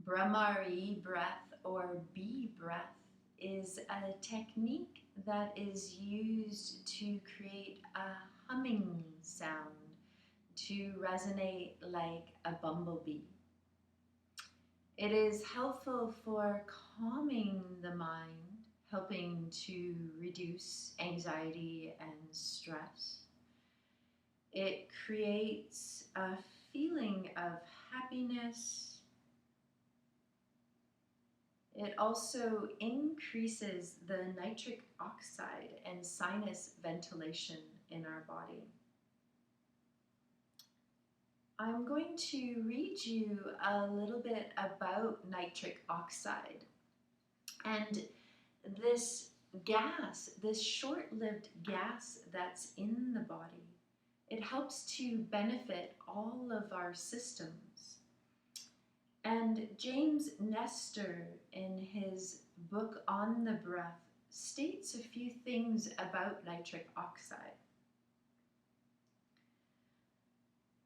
Bhramari breath or bee breath is a technique that is used to create a humming sound to resonate like a bumblebee. It is helpful for calming the mind, helping to reduce anxiety and stress. It creates a feeling of happiness. It also increases the nitric oxide and sinus ventilation in our body. I'm going to read you a little bit about nitric oxide. And this gas, this short-lived gas that's in the body, it helps to benefit all of our systems. And James Nestor, in his book on the breath, states a few things about nitric oxide.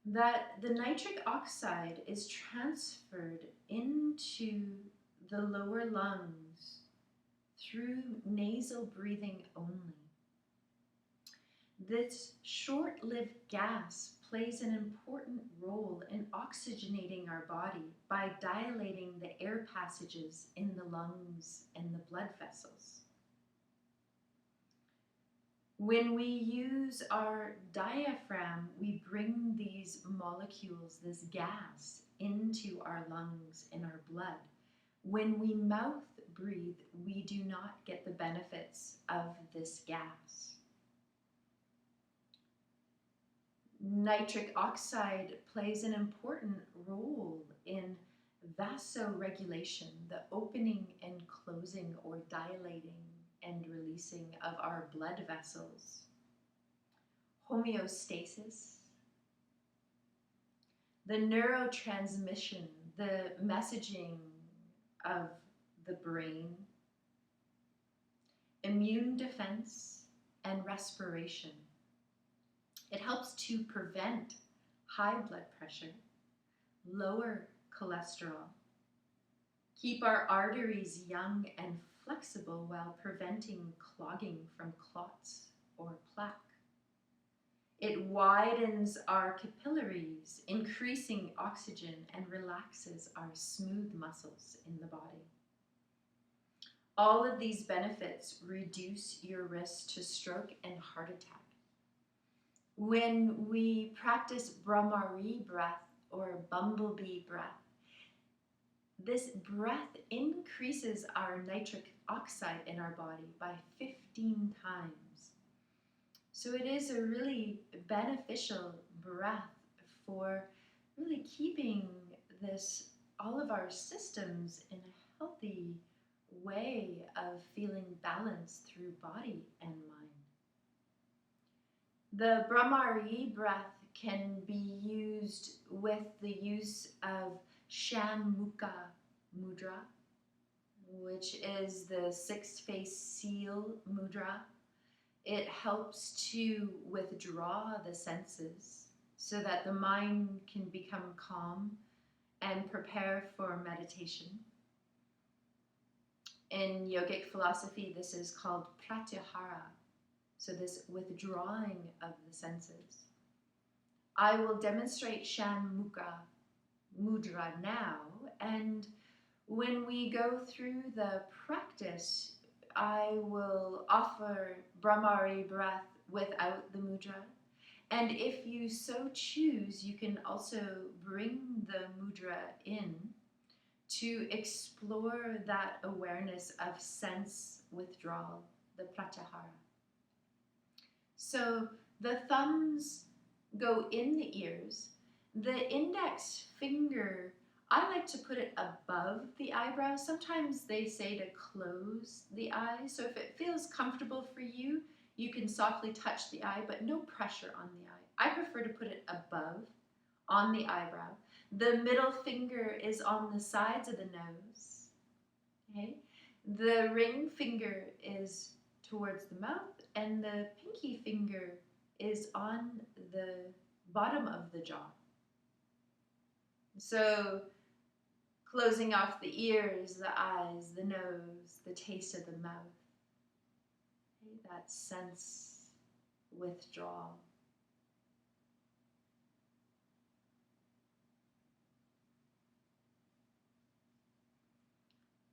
That the nitric oxide is transferred into the lower lungs through nasal breathing only. This short-lived gas plays an important role in oxygenating our body by dilating the air passages in the lungs and the blood vessels. When we use our diaphragm, we bring these molecules, this gas, into our lungs and our blood. When we mouth breathe, we do not get the benefits of this gas. Nitric oxide plays an important role in vasoregulation, the opening and closing or dilating and releasing of our blood vessels. Homeostasis, the neurotransmission, the messaging of the brain, immune defense, and respiration. It helps to prevent high blood pressure, lower cholesterol, keep our arteries young and flexible while preventing clogging from clots or plaque. It widens our capillaries, increasing oxygen, and relaxes our smooth muscles in the body. All of these benefits reduce your risk to stroke and heart attack. When we practice Bhramari breath or bumblebee breath, this breath increases our nitric oxide in our body by 15 times. So it is a really beneficial breath for really keeping all of our systems in a healthy way of feeling balanced through body and mind. The Bhramari breath can be used with the use of Shanmukha mudra, which is the six-face seal mudra. It helps to withdraw the senses so that the mind can become calm and prepare for meditation. In yogic philosophy, this is called pratyahara, so this withdrawing of the senses. I will demonstrate Shanmukha mudra now, and when we go through the practice, I will offer Bhramari breath without the mudra, and if you so choose, you can also bring the mudra in to explore that awareness of sense withdrawal, the pratyahara. So the thumbs go in the ears. The index finger, I like to put it above the eyebrow. Sometimes they say to close the eye. So if it feels comfortable for you, you can softly touch the eye, but no pressure on the eye. I prefer to put it above on the eyebrow. The middle finger is on the sides of the nose. Okay? The ring finger is towards the mouth, and the pinky finger is on the bottom of the jaw. So Closing off the ears, the eyes, the nose, the taste of the mouth. Okay, that sense withdrawal.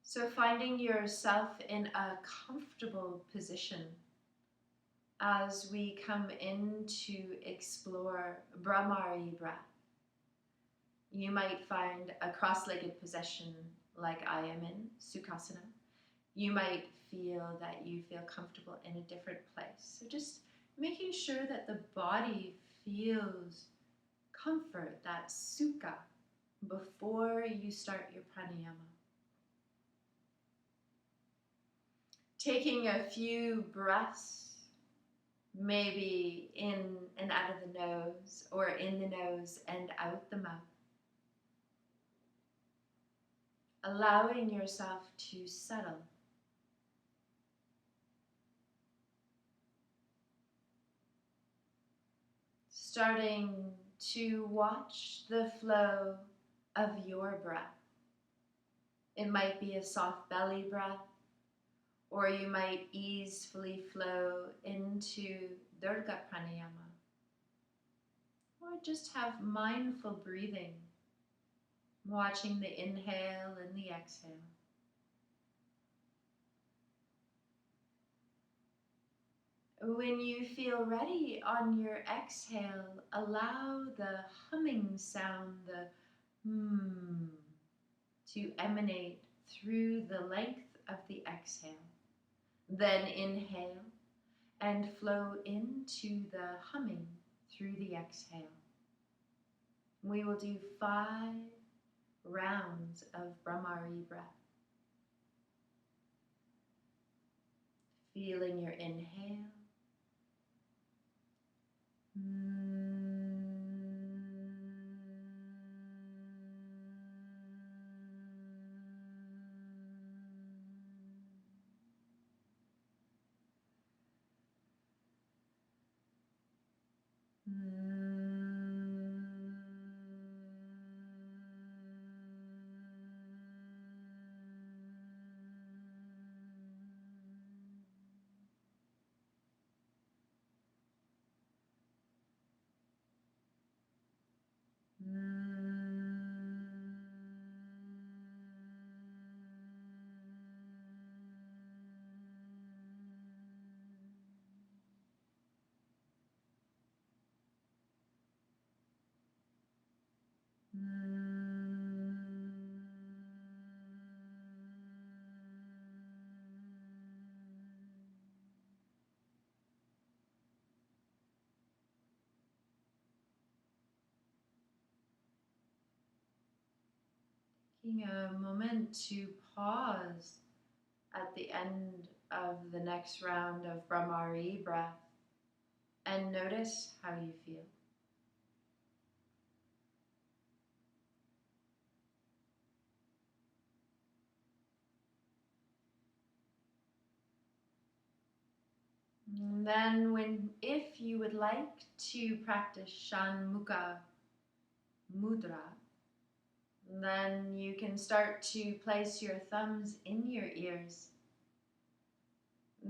So finding yourself in a comfortable position as we come in to explore Bhramari breath. You might find a cross-legged position like I am in, Sukhasana. You might feel that you feel comfortable in a different place. So just making sure that the body feels comfort, that sukha, before you start your pranayama. Taking a few breaths, maybe in and out of the nose, or in the nose and out the mouth. Allowing yourself to settle. Starting to watch the flow of your breath. It might be a soft belly breath, or you might easily flow into Durga Pranayama, or just have mindful breathing, watching the inhale and the exhale. When you feel ready on your exhale, allow the humming sound, the to emanate through the length of the exhale. Then inhale and flow into the humming through the exhale. We will do 5 rounds of Bhramari breath. Feeling your inhale. Taking a moment to pause at the end of the next round of Bhramari breath and notice how you feel. And then if you would like to practice Shanmukha Mudra, then you can start to place your thumbs in your ears.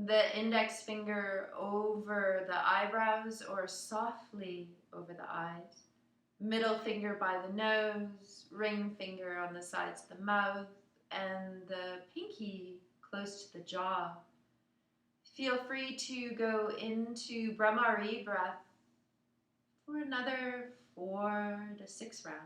The index finger over the eyebrows or softly over the eyes. Middle finger by the nose, ring finger on the sides of the mouth, and the pinky close to the jaw. Feel free to go into Bhramari breath for another 4 to 6 rounds.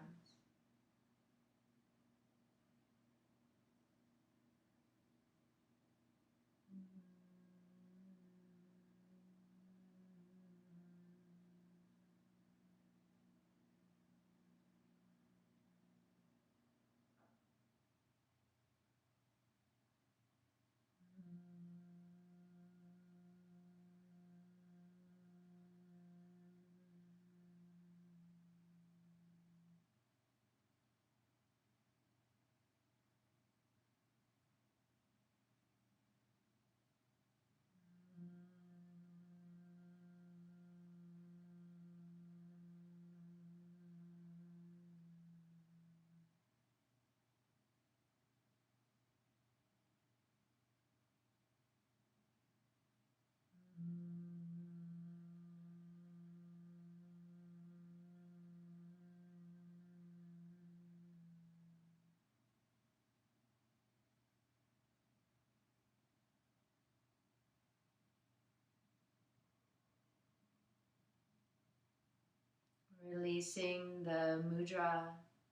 releasing the mudra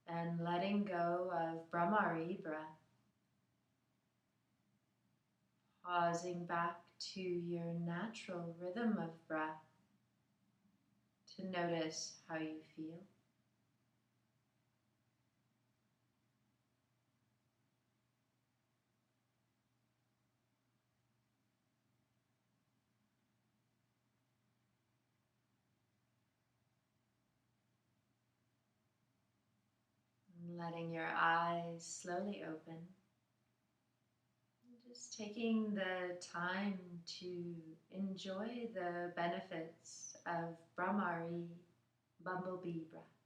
and letting go of Bhramari breath. Pausing back to your natural rhythm of breath to notice how you feel. And letting your eyes slowly open. Just taking the time to enjoy the benefits of Bhramari bumblebee breath.